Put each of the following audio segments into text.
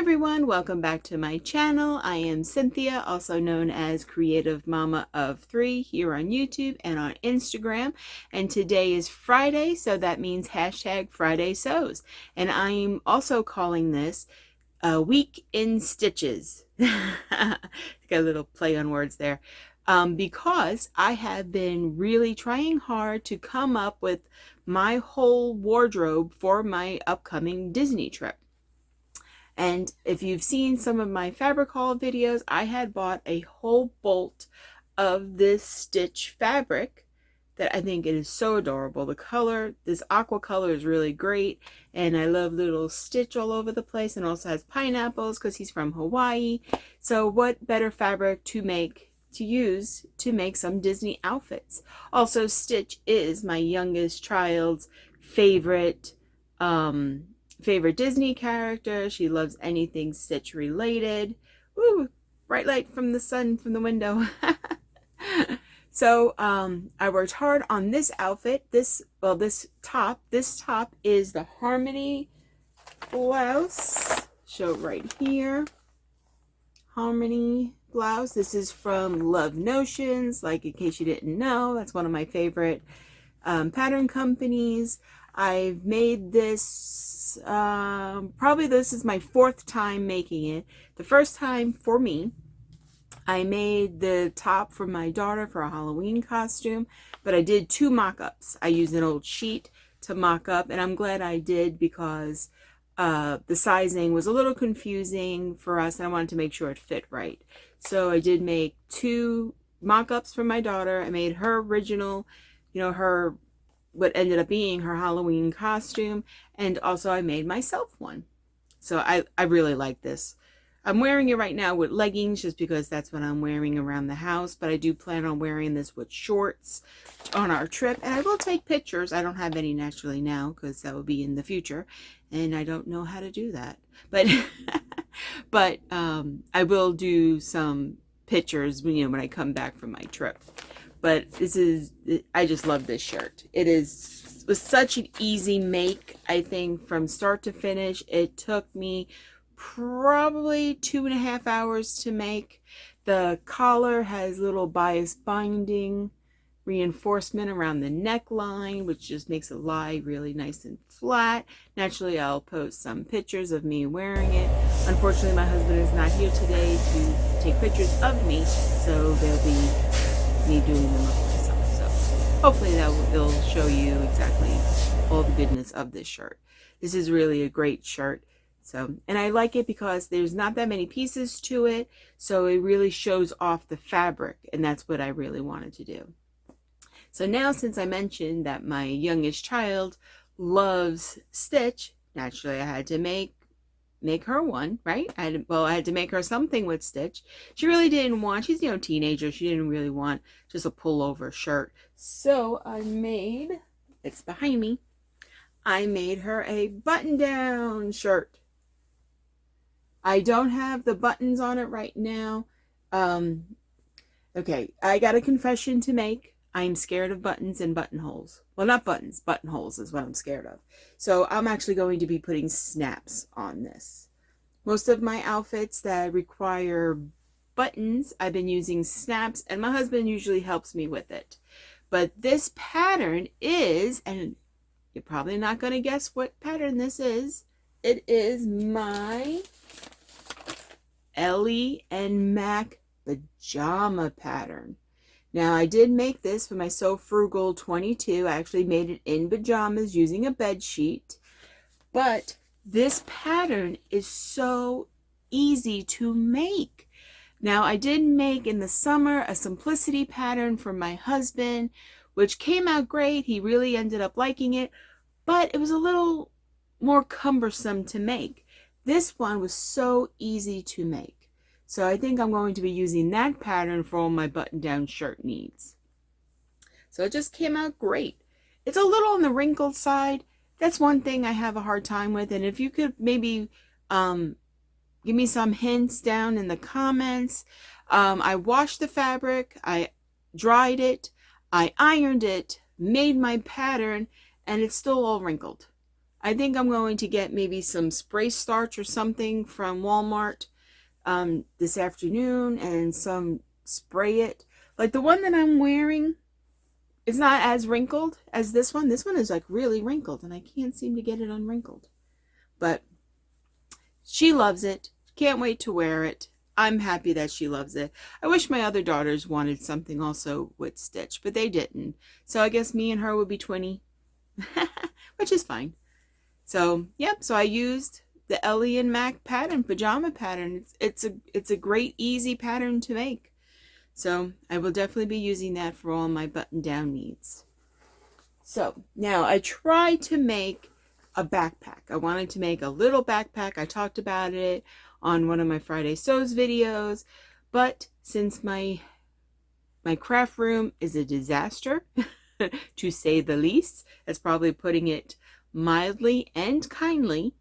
everyone, welcome back to my channel. I am Cynthia, also known as Creative Mama of 3 here on YouTube and on Instagram. And today is Friday, so that means hashtag Friday Sews. And I'm also calling this a week in stitches. Got a little play on words there. Because I have been really trying hard to come up with my whole wardrobe for my upcoming Disney trip. And if you've seen some of my fabric haul videos, I had bought a whole bolt of this stitch fabric that I think it is so adorable. The color, this aqua color, is really great, and I love little stitch all over the place, and also has pineapples because he's from Hawaii. So what better fabric to use to make some Disney outfits? Also, Stitch is my youngest child's favorite Disney character. She loves anything Stitch related. Ooh, bright light from the sun from the window. So I worked hard on this outfit. This top is the Harmony blouse. Show it right here. Harmony blouse. This is from Love Notions, like in case you didn't know. That's one of my favorite pattern companies. I've made this, probably this is my 4th time making it. The first time for me, I made the top for my daughter for a Halloween costume, but I did 2 mock-ups. I used an old sheet to mock up, and I'm glad I did because the sizing was a little confusing for us, and I wanted to make sure it fit right. So I did make 2 mock-ups for my daughter. I made her original, what ended up being her Halloween costume, and also I made myself one. So I really like this. I'm wearing it right now with leggings just because that's what I'm wearing around the house, but I do plan on wearing this with shorts on our trip, and I will take pictures. I don't have any naturally now because that will be in the future, and I don't know how to do that, but I will do some pictures when I come back from my trip. But I just love this shirt. It was such an easy make. I think from start to finish, it took me probably 2.5 hours to make. The collar has little bias binding reinforcement around the neckline, which just makes it lie really nice and flat. Naturally, I'll post some pictures of me wearing it. Unfortunately, my husband is not here today to take pictures of me, so there'll be me doing them up myself. So hopefully it'll show you exactly all the goodness of this shirt. This is really a great shirt. So, and I like it because there's not that many pieces to it, so it really shows off the fabric, and that's what I really wanted to do. So now, since I mentioned that my youngest child loves Stitch, naturally I had to make her one, right? I had to make her something with Stitch. She really didn't want, she's a teenager, she didn't really want just a pullover shirt. So I made, it's behind me, I made her a button-down shirt. I don't have the buttons on it right now. Okay, I got a confession to make. I'm scared of buttons and buttonholes. Well, not buttons, buttonholes is what I'm scared of. So I'm actually going to be putting snaps on this. Most of my outfits that require buttons, I've been using snaps, and my husband usually helps me with it. But this pattern is, and you're probably not going to guess what pattern this is. It is my Ellie and Mac pajama pattern. Now, I did make this for my So Frugal 22. I actually made it in pajamas using a bed sheet. But this pattern is so easy to make. Now, I did make in the summer a simplicity pattern for my husband, which came out great. He really ended up liking it, but it was a little more cumbersome to make. This one was so easy to make. So I think I'm going to be using that pattern for all my button-down shirt needs. So it just came out great. It's a little on the wrinkled side. That's one thing I have a hard time with. And if you could maybe give me some hints down in the comments. I washed the fabric. I dried it. I ironed it. Made my pattern. And it's still all wrinkled. I think I'm going to get maybe some spray starch or something from Walmart this afternoon and some spray it. Like the one that I'm wearing is not as wrinkled as this one. This one is like really wrinkled and I can't seem to get it unwrinkled. But she loves it. Can't wait to wear it. I'm happy that she loves it. I wish my other daughters wanted something also with stitch, but they didn't. So I guess me and her would be 20, which is fine. So, yep, so I used the Ellie and Mac pattern, pajama pattern. It's a great, easy pattern to make. So I will definitely be using that for all my button-down needs. So now I tried to make a backpack. I wanted to make a little backpack. I talked about it on one of my Friday Sews videos, but since my craft room is a disaster, to say the least, that's probably putting it mildly and kindly,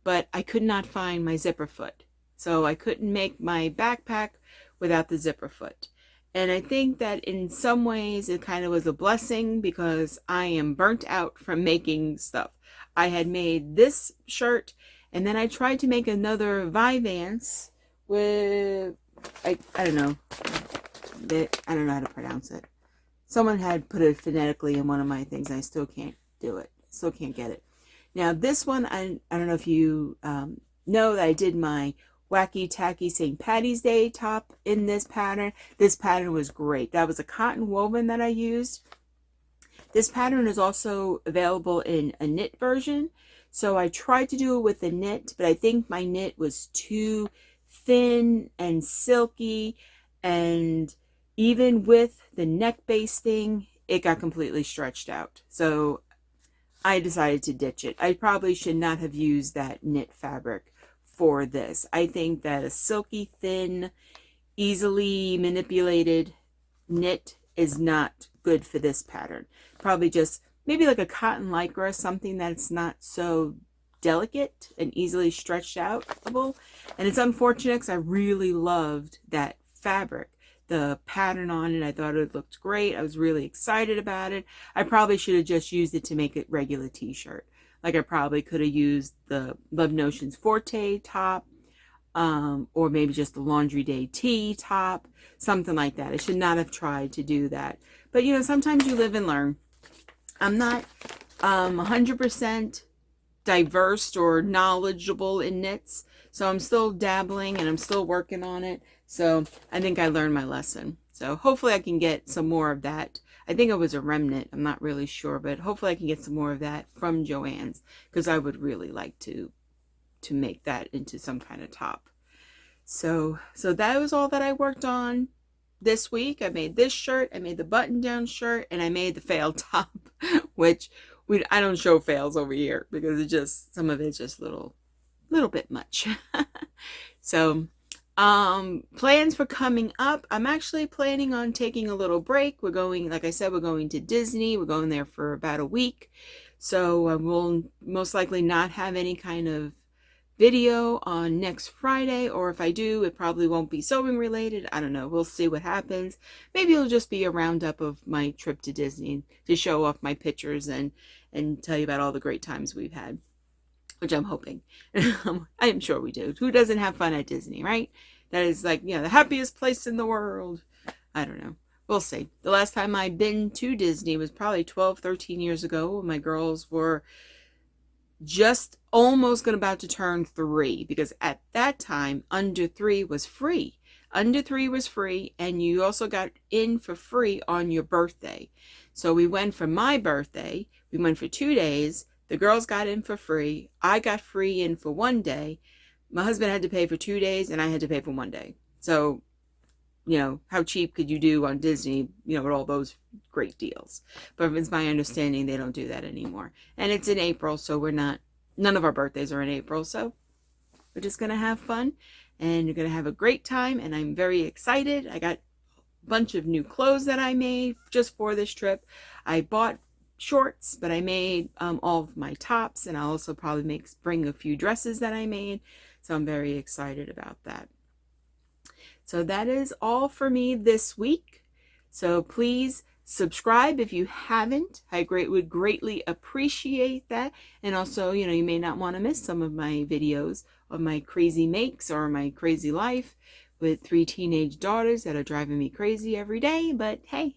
but I could not find my zipper foot. So I couldn't make my backpack without the zipper foot. And I think that in some ways it kind of was a blessing because I am burnt out from making stuff. I had made this shirt and then I tried to make another Vyvanse with, I don't know how to pronounce it. Someone had put it phonetically in one of my things and I still can't do it. Still can't get it. Now this one, I don't know if you know that I did my Wacky Tacky St. Patty's Day top in this pattern. This pattern was great. That was a cotton woven that I used. This pattern is also available in a knit version. So I tried to do it with a knit, but I think my knit was too thin and silky, and even with the neck basting, it got completely stretched out. So I decided to ditch it. I probably should not have used that knit fabric for this. I think that a silky, thin, easily manipulated knit is not good for this pattern. Probably just maybe like a cotton lycra, something that's not so delicate and easily stretched outable. And it's unfortunate because I really loved that fabric. The pattern on it, I thought it looked great. I was really excited about it. I probably should have just used it to make a regular t-shirt. Like I probably could have used the Love Notions Forte top, or maybe just the Laundry Day tee top, something like that. I should not have tried to do that. But you know, sometimes you live and learn. I'm not 100% diverse or knowledgeable in knits, so I'm still dabbling and I'm still working on it. So I think I learned my lesson. So hopefully I can get some more of that. I think it was a remnant. I'm not really sure, but hopefully I can get some more of that from Joann's because I would really like to make that into some kind of top. So that was all that I worked on this week. I made this shirt, I made the button-down shirt, and I made the fail top, which I don't show fails over here because it just, some of it's just little bit much. So plans for coming up, I'm actually planning on taking a little break. We're going, like I said, we're going to Disney. We're going there for about a week. So I will most likely not have any kind of video on next Friday, or if I do, it probably won't be sewing related. I don't know. We'll see what happens. Maybe it'll just be a roundup of my trip to Disney to show off my pictures and tell you about all the great times we've had, which I'm hoping. I am sure we do. Who doesn't have fun at Disney, right? That is like, you know, the happiest place in the world. I don't know. We'll see. The last time I've been to Disney was probably 12, 13 years ago when my girls were just almost about to turn 3, because at that time under 3 was free. Under 3 was free, and you also got in for free on your birthday. So we went for my birthday. We went for 2 days. The girls got in for free. I got free in for 1 day. My husband had to pay for 2 days, and I had to pay for 1 day. So, you know, how cheap could you do on Disney, you know, with all those great deals? But it's my understanding they don't do that anymore. And it's in April, so none of our birthdays are in April. So we're just going to have fun, and you're going to have a great time. And I'm very excited. I got a bunch of new clothes that I made just for this trip. I bought shorts, but I made all of my tops, and I'll also probably bring a few dresses that I made. So I'm very excited about that. So that is all for me this week. So please Subscribe if you haven't. I would greatly appreciate that. And also, you may not want to miss some of my videos of my crazy makes or my crazy life with 3 teenage daughters that are driving me crazy every day. But hey,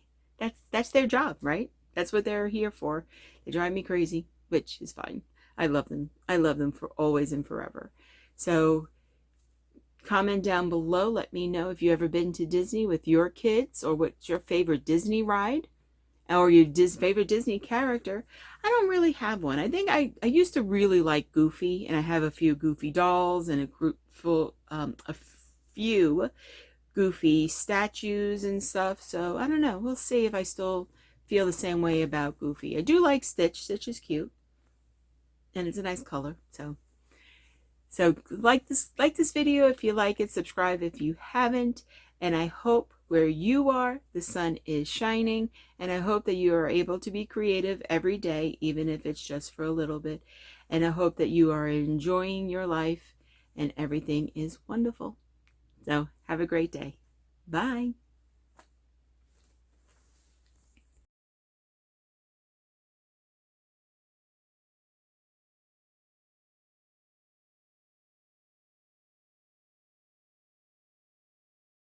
that's their job, right? That's what they're here for. They drive me crazy, which is fine. I love them. I love them for always and forever. So comment down below. Let me know if you've ever been to Disney with your kids, or what's your favorite Disney ride, or your favorite Disney character. I don't really have one. I think I used to really like Goofy, and I have a few Goofy dolls and a few Goofy statues and stuff. So I don't know. We'll see if I still feel the same way about Goofy. I do like Stitch. Stitch is cute, and it's a nice color. So like this video if you like it, subscribe if you haven't, and I hope where you are the sun is shining, and I hope that you are able to be creative every day, even if it's just for a little bit, and I hope that you are enjoying your life and everything is wonderful. So have a great day. Bye.